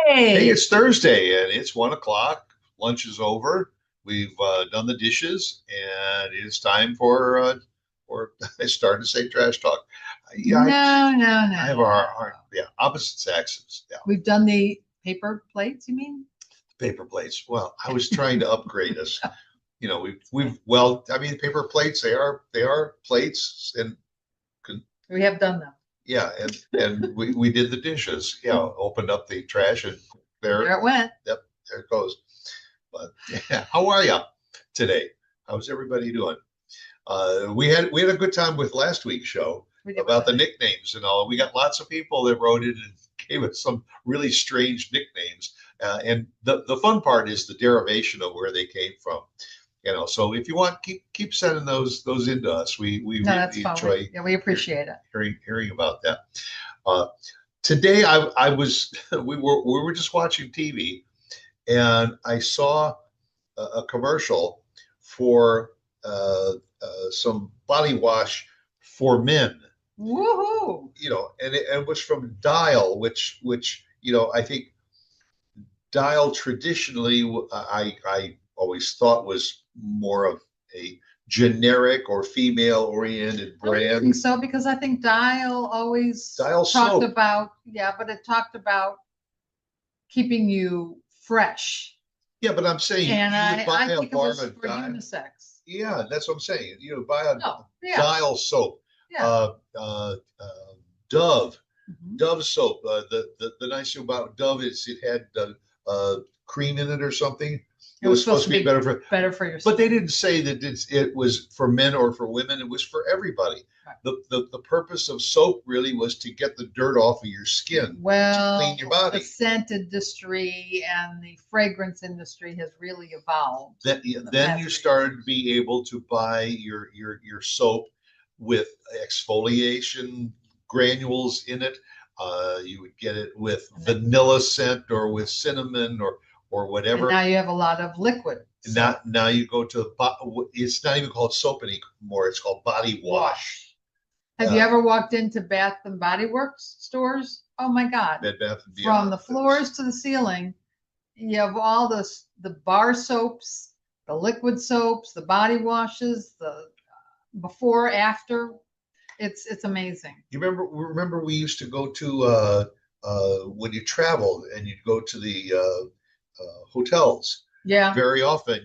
Hey, Hey, it's Thursday and it's 1 o'clock. Lunch is over. We've done the dishes, and it's time for I started to say trash talk. Yeah, no, no, I have no, our no. yeah opposite Saxes. Yeah, We've done the paper plates, you mean? paper plates. Well, I was trying to upgrade us. We've well, I mean, paper plates. They are plates, and We have done them. yeah, and we did the dishes. Yeah, opened up the trash, and And there, there it went. yep, there it goes. But yeah, how are you today? How's everybody doing? We had a good time with last week's show We did with about the the name. nicknames and all. We got lots of people that wrote in and gave us some really strange nicknames. And the fun part is the derivation of where they came from. So if you want, keep sending those into us. We No, that's really fine. enjoy Yeah, we appreciate it. hearing about that. Uh, Today I was we were just watching TV, and I saw a commercial for some body wash for men. Woohoo! And it was from Dial, which I think Dial traditionally I always thought was more of a generic or female oriented I don't brand. think so because I think Dial always Dial talked soap. about, yeah, but it talked about keeping you fresh. Yeah, but I'm saying And you would buy I a think it bar was of for Dial. unisex. Yeah, that's what I'm saying. Buy a No, yeah, Dial soap, yeah. uh, uh, Dove, Mhm. Dove soap. The nice thing about Dove is it had cream in it or something. It It was was supposed supposed to to be be better for, better for your but they skin. didn't say that it was for men or for women. It was for everybody. Right. The purpose of soap really was to get the dirt off of your skin, to clean your Well, the body. scent industry and the fragrance industry has really evolved in the Then you past 3 years. started to be able to buy your soap with exfoliation granules in it. You would get it with And, then, vanilla scent or with cinnamon or and whatever. now you have a lot of liquid soap Now you go to it's not even called soap anymore. It's called body wash. wash. Have you ever walked into Bath and Body Works stores? Oh my God. Bed Bath and From Beyond. the floors to the ceiling, you have all the bar soaps, the liquid soaps, the body washes, the before, after. It's amazing. You remember we used to go to when you traveled and you'd go to the hotels Yeah, very often.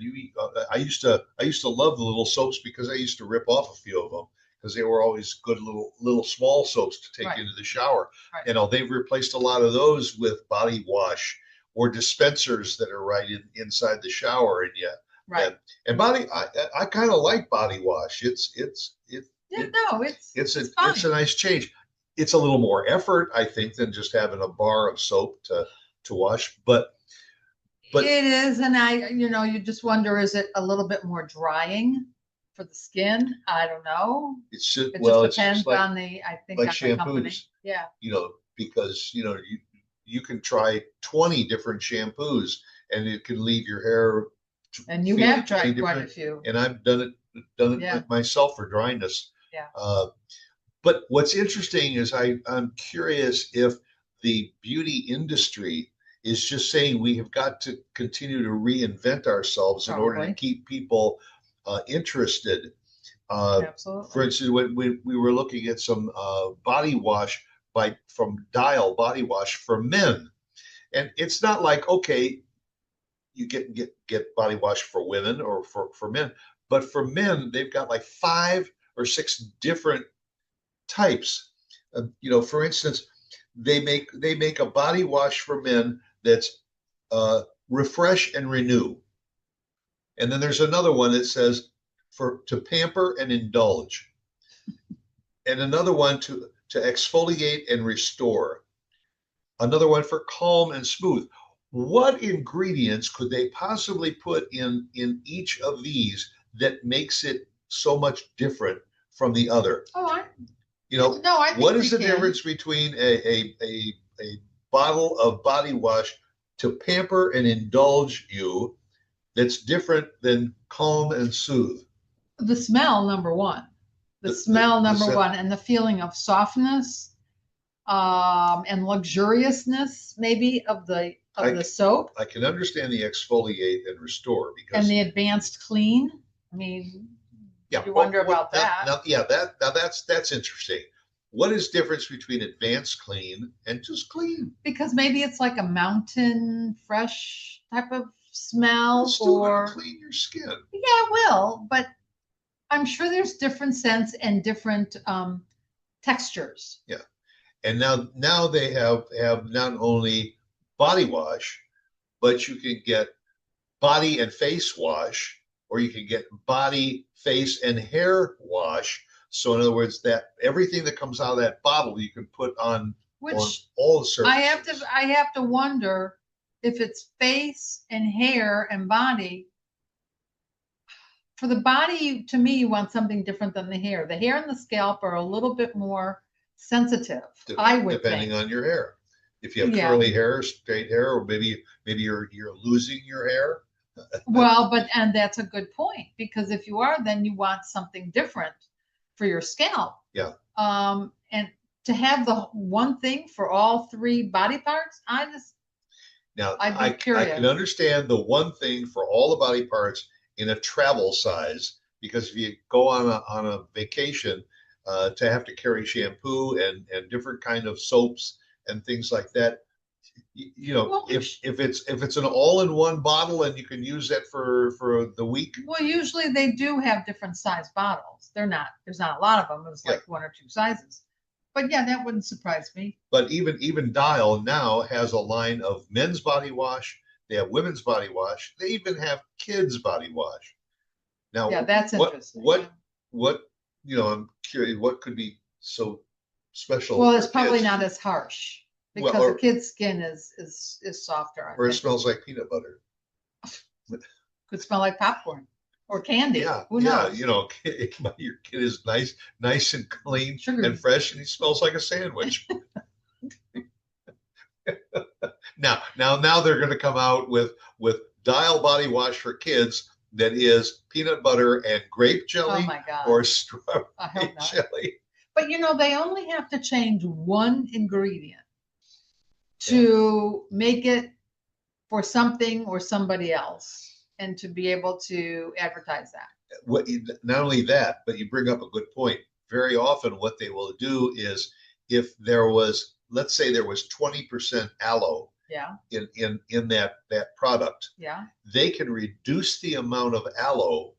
I used to love the little soaps because I used to rip off a few of them because they were always good little small soaps to take right, into the shower. right, They've replaced a lot of those with body wash or dispensers that are right inside the shower, and yet right. and body I kind of like body wash. Yeah, It no, it's it's a fine. nice change. It's a little more effort, I think, than just having a bar of soap to wash. But It is, and you just wonder, is it a little bit more drying for the skin? I don't know. it's just It just well, it's just depends on I think, like on the company. shampoos, Yeah, because you can try 20 different shampoos and it can leave your hair and you feeling have 20 tried quite a different. few. And I've done it Yeah, myself for dryness. yeah. Uh, But what's interesting is I'm curious if the beauty industry is just saying we have got to continue to reinvent ourselves in order to Probably. keep people interested. For Absolutely. instance, when we were looking at some body wash from Dial body wash for men, and it's not like, okay, you get body wash for women or for men, but for men they've got like 5 or 6 different types. For instance, they make a body wash for men that's refresh and renew, and then there's another one that says for to pamper and indulge, and another one to exfoliate and restore, another one for calm and smooth. What ingredients could they possibly put in each of these that makes it so much different from the other? Oh, no, I What think is they the can. difference between a bottle of body wash to pamper and indulge you that's different than calm and soothe? The smell, number one. The The smell, number scent. one, and the feeling of softness. and luxuriousness maybe of the soap I can understand the exfoliate and restore and because the advanced clean. I mean, yeah, you wonder about now, that yeah, now that's interesting. What is difference between advanced clean and just clean? because maybe it's like a mountain fresh type of It's smell still going to or clean your skin. yeah, it will, but I'm sure there's different scents and different textures. Yeah. And now they have not only body wash, but you can get body and face wash, or you can get body, face, and hair wash. So in other words, that everything that comes out of that bottle you can put on Which all the surfaces. I have to wonder if it's face and hair and body. For the body, to me, you want something different than the hair. The hair and the scalp are a little bit more sensitive, I would depending think. on your hair. If you have Yeah. curly hair, straight hair, or maybe you're losing your hair. Well, and that's a good point because if you are, then you want something different for your scalp. Yeah. And to have the one thing for all three body parts, Now, I'd be I curious. can understand the one thing for all the body parts in a travel size, because if you go on a vacation, to have to carry shampoo and different kind of soaps and things like that, Well, if it's an all-in-one bottle and you can use that for the week. well, usually they do have different size bottles. There's not a lot of them. There's like one or two sizes. But yeah, that wouldn't surprise me. But even Dial now has a line of men's body wash. They have women's body wash. They even have kids body wash. Now, Yeah, that's interesting. What I'm curious. What could be so special? Well, for it's probably kids? not as harsh because Well, a kid's skin is softer. or it smells like peanut butter. Could smell like popcorn or candy. Yeah, Who yeah. knows? Your kid is nice and clean Sugar. and fresh, and he smells like a sandwich. Now they're going to come out with Dial body wash for kids that is peanut butter and grape jelly Oh my God. or I strawberry hope not. jelly. But they only have to change one ingredient to make it for something or somebody else and to be able to advertise that. Not only that, but you bring up a good point. Very often what they will do is if let's say there was 20% aloe Yeah. in that product, Yeah. they can reduce the amount of aloe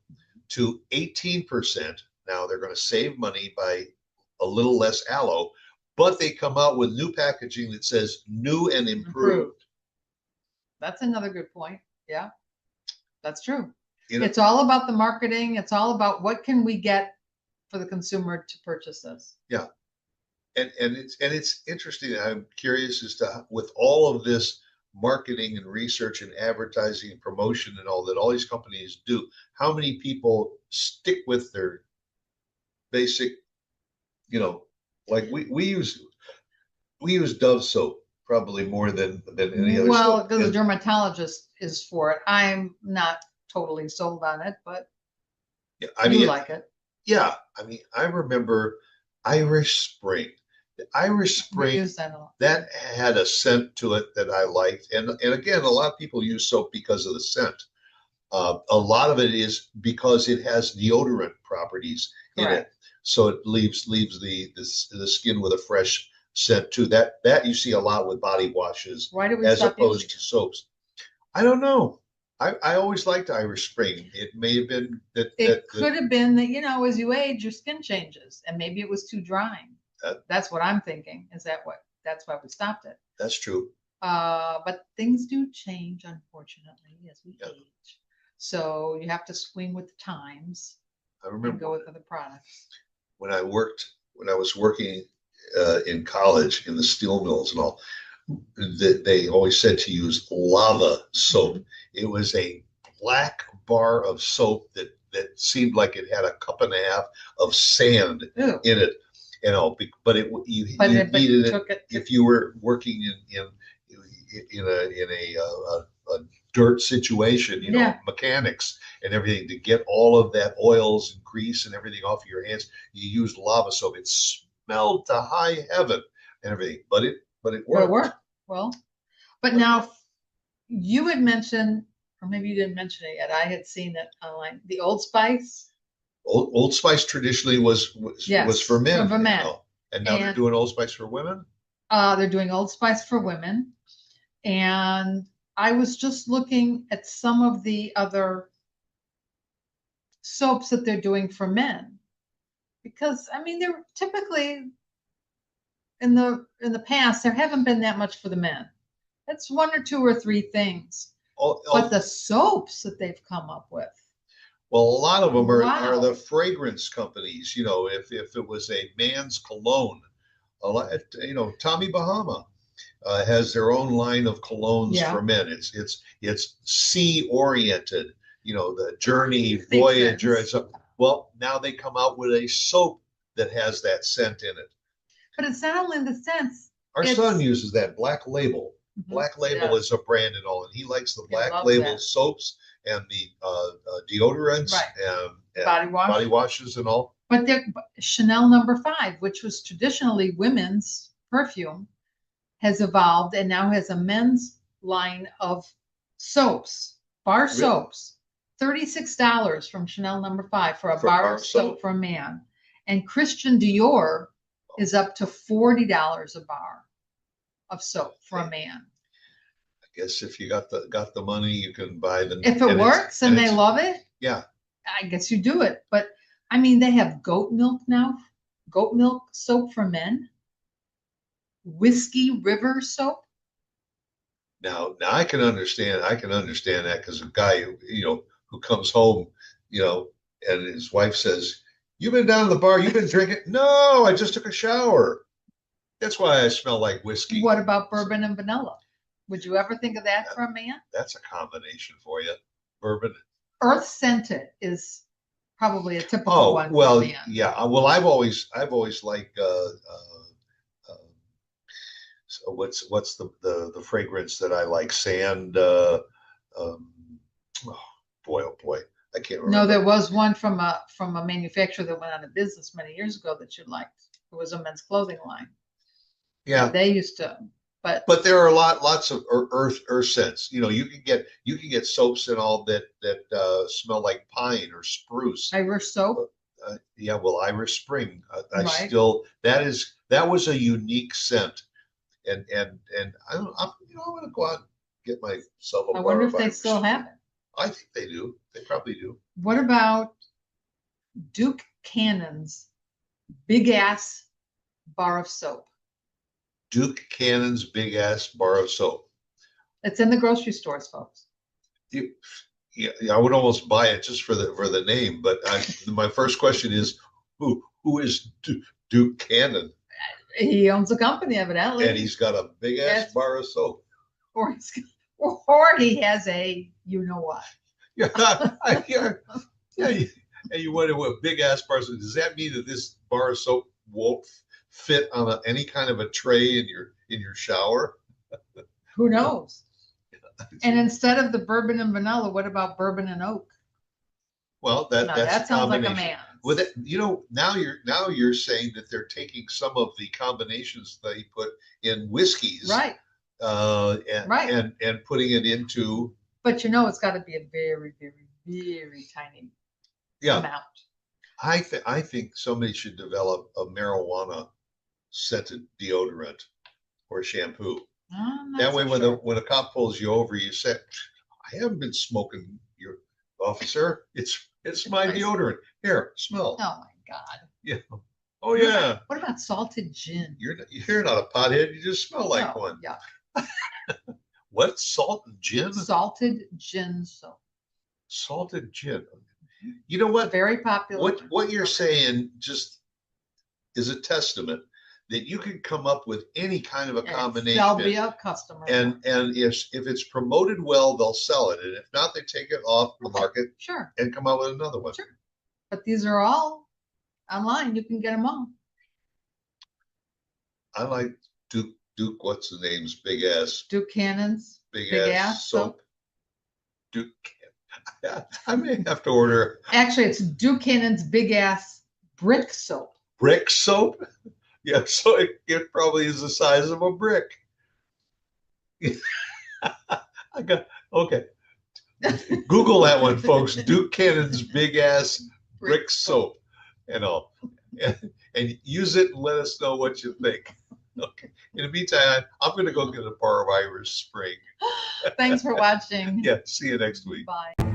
to 18%. Now they're going to save money by a little less aloe, but they come out with new packaging that says new and improved. That's another good point. Yeah, that's true. You know, It's all about the marketing. It's all about what can we get for the consumer to purchase this. yeah. And it's interesting. I'm curious as to with all of this marketing and research and advertising and promotion and all that all these companies do, how many people stick with their basic, like we use Dove soap probably more than any other Well, soap. because the dermatologist is for it. I'm not totally sold on it, but Yeah, you like it. Yeah, I remember Irish Spring. The Irish We Spring use that a lot. that had a scent to it that I liked, and again, a lot of people use soap because of the scent. A lot of it is because it has deodorant properties in it, so it leaves the skin with a fresh scent too. That you see a lot with body washes Why do we as stop opposed using to soaps. I don't know. I always liked Irish Spring. It may have been that it could have been that, as you age, your skin changes and maybe it was too drying. That's what I'm thinking. That's why we stopped it. That's true. But things do change, unfortunately, as we age. So you have to swing with the times. I remember and go with other products. When I was working in college in the steel mills and all, they always said to use lava soap. It was a black bar of soap that seemed like it had a cup and a half of sand Ew. in it. But you needed it if you were working in a dirt situation, mechanics and everything, to get all of that oils and grease and everything off of your hands. You used lava soap. It smelled to high heaven, and everything. But it But it worked. worked. Well, but now you had mentioned, or maybe you didn't mention it yet. I had seen it online. The Old Spice. Old Spice traditionally was Yes, for men, for men. and now they're And doing Old Spice for women. they're doing Old Spice for women. And I was just looking at some of the other soaps that they're doing for men. Because I mean, they're typically in the past, there haven't been that much for the men. It's one or two or three things. But the soaps that they've come up with. Well, a lot of them are Wow. the fragrance companies. If it was a man's cologne, Tommy Bahama has their own line of colognes Yeah. for men. It's sea oriented. The Journey, Makes Voyager. sense. Well, now they come out with a soap that has that scent in it. But it's not only in the sense. Our son uses that Black Label. Mhm, Black Label is a brand and all, and he likes the He Black loves Label that. soaps and the deodorants Right. and Body body wash. washes and all. But Chanel No. 5, which was traditionally women's perfume, has evolved and now has a men's line of soaps, bar Really? soaps. $36 from Chanel No. 5 for a For bar bar of soap soap? for a man. And Christian Dior is up to $40 a bar of soap for a man. I guess if you got the money, you can buy the. If it works and they love it, Yeah. I guess you do it. But I mean, they have goat milk now, goat milk soap for men, whiskey river soap. Now I can understand. I can understand that because a guy who comes home, and his wife says, "You've been down to the bar. You've been drinking." No, I just took a shower. That's why I smell like whiskey. What about bourbon and vanilla? Would you ever think of that for a man? That's a combination for you. Bourbon. Earth scented is probably a typical Oh one well, for a man. yeah. Well, I've always liked. So what's the fragrance that I like? Sand. Um, oh oh boy, I can't No, remember. there was one from a manufacturer that went out of business many years ago that you liked. It was a men's clothing line. Yeah, They used to, but but there are lots of earth scents. You can get soaps and all that smell like pine or spruce. Irish soap, Yeah, well, Irish Spring. I right? still that was a unique scent, and I'm gonna go out and get myself a I bar wonder of if they Irish still Spring. have it. I think they do. They probably do. What about Duke Cannon's big ass bar of soap? Duke Cannon's big ass bar of soap. It's in the grocery stores, folks. You, yeah, I would almost buy it just for the name, but my first question is who is Duke Cannon? He owns a company, evidently. And he's got a big ass Yes. bar of soap. Or or he has a you know what. Yeah, yeah. And you wonder what big ass bar. Does that mean that this bar of soap won't fit on any kind of a tray in your shower? Who knows? And instead of the bourbon and vanilla, what about bourbon and oak? Well, Now, that's that a sounds like a combination. man. With it, now you're saying that they're taking some of the combinations they put in whiskeys, Right. And Right. and putting it into. But it's got to be a very, very, very tiny amount. I think somebody should develop a marijuana scented deodorant or shampoo. That way, when a cop pulls you over, you say, "I haven't been smoking, your officer. It's my deodorant. Here, smell." Oh my God. Yeah. Oh yeah. What about salted gin? You're not a pothead. You just smell like one. Yeah. What? Salt and gin? Salted gin soap. Salted gin. You know what? Very popular. What you're saying just is a testament that you can come up with any kind of a combination. They'll be a customer. And if it's promoted well, they'll sell it. And if not, they take it off the market. Sure. And come out with another one. Sure. But these are all online. You can get them all. I like Duke. What's the name's big ass? Duke Cannon's big ass soap. Duke. Yeah, I may have to order. Actually, it's Duke Cannon's big ass brick soap. Brick soap. Yeah, so it probably is the size of a brick. I got okay. Google that one, folks. Duke Cannon's big ass brick soap and all. And use it and let us know what you think. Okay. In the meantime, I'm going to go get a bar of Irish Spring. Thanks for watching. Yeah, see you next week. Bye.